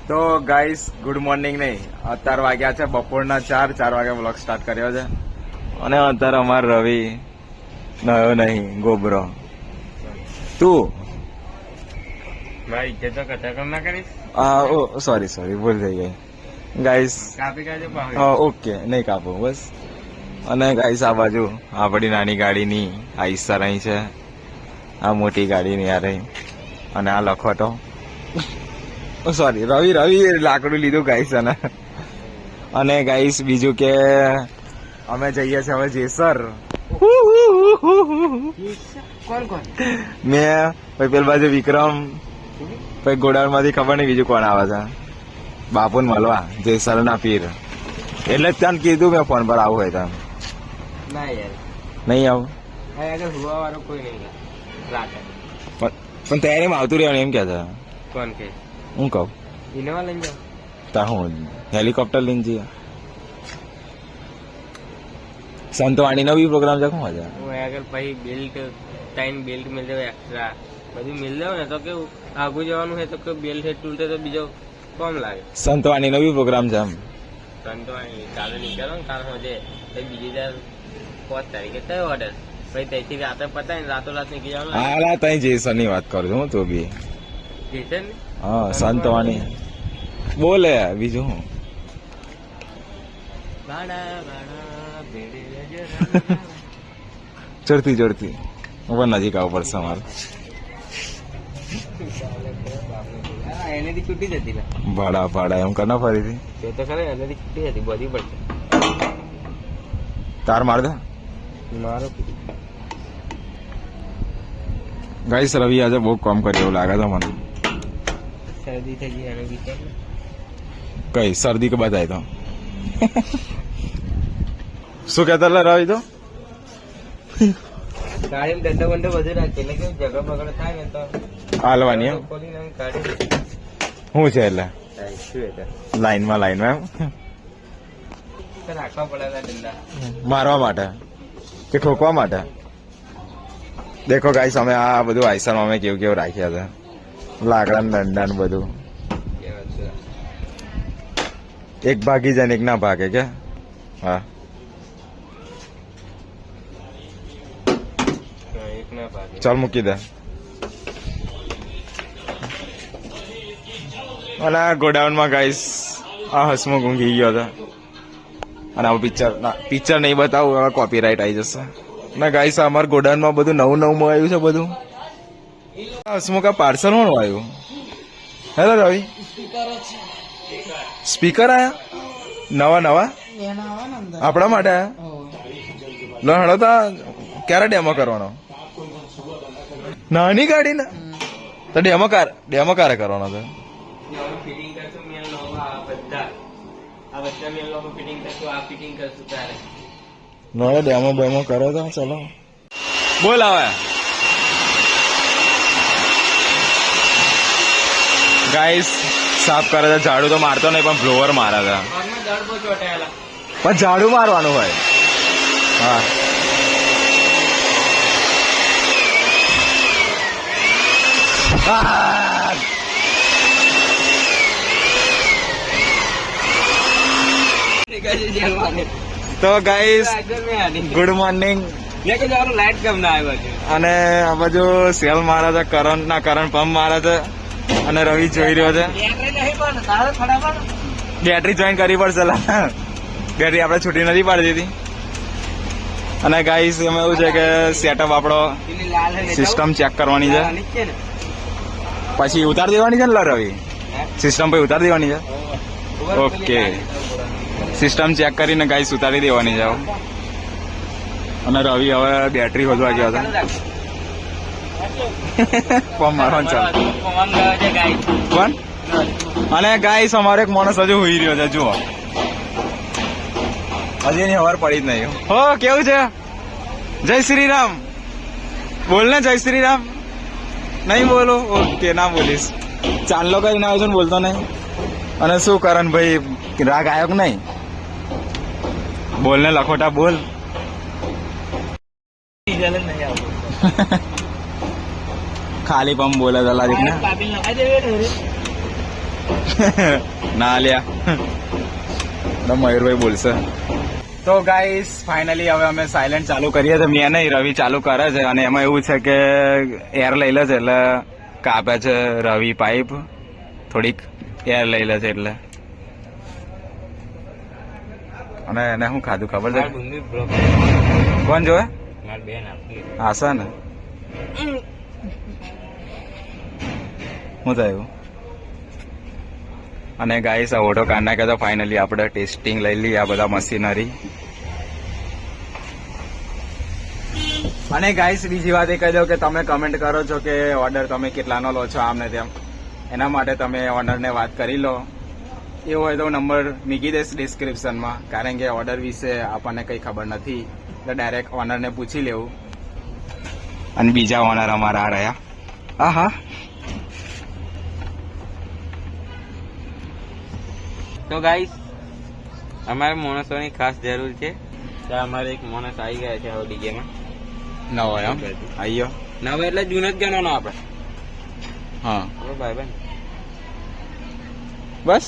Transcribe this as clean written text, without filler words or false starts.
તો guys good morning નહીં, અત્યારે વાગ્યા છે બપોરના 4 વાગે બ્લોગ સ્ટાર્ટ કર્યો છે અને અત્યારે અમાર રવિ નયો નહીં ગોબરો. તું ભાઈ જે તો કથા ના કરીશ. સોરી ભૂલ થઈ ગઈ ગાઈસ. કાપી કાઢજો પાહે. ઓકે નહીં કાપો બસ. અને ગાઈસ આ બાજુ આપણી નાની ગાડીની આઈસર અહીં છે, આ મોટી ગાડીની આ રહી અને આ લખોટો. સોરી રવિ લાકડું લીધું ગાઈસ. અને ગાઈસ બીજું કે અમે જઈએ છીએ હવે જેસર. કોણ મેં પછી પેલી બાજુ વિક્રમ, પછી ગોડાઉન માંથી ખબર નહીં બીજું કોણ આવે છે, બાપુ ને મળવા જેસર ના પીર. એટલે જ ત્યાં કીધું મેં ફોન પર આવું હોય તો. ના યાર નહીં આવું આગળ હુવા વાળો કોઈ નહીં રાતે. પણ તૈયારીમાં આવતું રહેવાનું એમ કે છે. કોણ કે હું કહું ઇનોવા લઈને જાઓ. તા હું હેલિકોપ્ટર લઈને જઈએ. સંતવાણી નવી પ્રોગ્રામ છે શું છે? હું આગળ પછી બેલ્ટ બેલ્ટ મિલ જાવ એક્સ્ટ્રા બધું મિલ જાવ ને તો કેવું આગું જવાનું હોય તો બેલ્ટ હેડ તૂટે તો બીજો કોમ લાગે. સંતવાણી નવી પ્રોગ્રામ છે એમ. સંતવાણી કાલે નીકળો ને કાલ હોજે બીજી દર 5 તારીખે થયો ઓર્ડર પછી ત્યાંથી રાતે પતાય ને રાતોરાત નીકળી જવાનું. હાલા તઈ જેસર ની વાત કરું છું હું તો બી. જશે ને હા સંતવાણી બોલે બીજું હું. ચડતી ઉપર નજીક આવવું પડશે અમારે. એનેથી છૂટી જતી ને ભાડા એમ કરના ફરીથી તે તો ખરે એનેથી છૂટી જતી બધી પડશે. તાર માર દે મારો ગાઈસ. રવિ આજે બહુ કામ કર્યું એવું લાગે છે મને. શરદી થઈ ગઈ એને વિચાર કઈ શરદી કે બતાય તો શું કેતા રવિ તો ગાડીમાં દંડો બંડો બધું રાખે એટલે કેવું ઝઘડો બગડો થાય ને તો હાલવાની એમ. ખોલીને આમ કાઢી શું છે એટલે શું એટલે લાઈનમાં એમ તો રાખવા પડેલા દંડા. મારવા માટે કે ઠોકવા માટે? દેખો ગાઈસ અમે આ બધું આઈસરમાં અમે કેવું રાખ્યા છે, લાકડા દંડા ને બધું. એક ભાગી જાય ને એક ના ભાગે કે. હા એક ના ભાગે. ચાલ મૂકી દે. અને આ ગોડાઉનમાં ગાઈસ આ હસમુખ ઊંઘી ગયો હતો. અને આવું પિક્ચર નહીં બતાવું, હવે કોપીરાઇટ આવી જશે. ના ગાઈસ અમારા ગોડાઉનમાં બધું નવું આવ્યું છે બધું. હસમુખ આ પાર્સલ માં આવ્યું. હેલો રવિ, સ્પીકર આયા નવા આપણા માટે આયા. લો હેડો તા ક્યારે ડેમો કરવાનો? નાની ગાડી ને તો ડેમો ક્યારે કરવાનો છે? ફિટિંગ કરશું મેલ લોકો આ બધા મેલ લોકો ફિટિંગ કરશું આ ફિટિંગ કરશું ત્યારે નો ડેમો બેમો કરો તો ચલો. બોલ આવે ગાઈસ. સાફ કરે છે, ઝાડુ તો મારતો નહીં પણ બ્લોવર મારે છે. પણ ઝાડુ મારવાનું હોય. હા તો ગાઈસ ગુડ મોર્નિંગ. લાઈટ કેમ ના આવ્યો છે? અને આ બાજુ સેલ મારે છે, કરણ પંપ મારે છે અને રવિ જોઈ રહ્યો છે. બેટરી જોઈન કરવી પડશે. બેટરી આપણે છૂટી નથી પાડી દીધી. અને ગાઈસ એમાં એવું છે કે સેટઅપ આપણો સિસ્ટમ ચેક કરવાની છે, પછી ઉતાર દેવાની છે ને રવિ. સિસ્ટમ પછી ઉતાર દેવાની છે. ઓકે સિસ્ટમ ચેક કરીને ગાઈસ ઉતારી દેવાની છે. અને રવિ હવે બેટરી હોદવા ગયો છે. પંપ મારવાનું ચાલુ. કોણ? અને ગાઈસ અમારો એક માણસ હજુ હોઈ રહ્યો છે, જુઓ હજી એની ખબર પડી જ નહીં. હો કેવું છે? જય શ્રી રામ બોલ ને. જય શ્રી રામ નહીં બોલો? ઓકે ના બોલીશ. ચાંદલો કઈ ના આવ્યો છે ને બોલતો નહીં. અને શું કરણ ભાઈ રાગ આવ્યો કે નહીં? બોલ ને લખોટા બોલ. ખાલી પંપ બોલે દલાજી ને. ના લ્યા મયુરભાઈ બોલશે. તો ગાઈસ ફાઇનલી હવે અમે સાયલેન્ટ ચાલુ કરીએ છીએ. મેં નહીં, રવિ ચાલુ કરે છે. અને એમાં એવું છે કે એર લઈ લે છે એટલે કાપે છે રવિ પાઇપ, થોડીક એર લઈ લે છે એટલે. અને એને શું ખાધું ખબર છે? કોણ જોવે? આશા ને શું થયું? અને ગાઈસ આ ઓઢો કાઢ નાખ્યા તો ફાઇનલી આપણે ટેસ્ટિંગ લઈ લઈએ આ બધા મશીનરી. અને ગાઈસ બીજી વાત એ કહી દો કે તમે કમેન્ટ કરો છો કે ઓર્ડર તમે કેટલાનો લો છો આમ ને તેમ. એના માટે તમે ઓનરને વાત કરી લો. એવું હોય તો હું નંબર મૂકી દઈશ ડિસ્ક્રિપ્શનમાં, કારણ કે ઓર્ડર વિશે આપણને કંઈ ખબર નથી તો ડાયરેક્ટ ઓનરને પૂછી લેવું. અને બીજા ઓનર અમારા આ રહ્યા. હા હા. તો ગાઈસ અમારે માણસોની ખાસ જરૂર છે. તો અમારે એક માણસ આવી ગયા છે હવે ડીજેમાં. નવો એમ આયો નવો એટલે જૂનો જ ગણવાનો આપણે. હા ભાઈ બસ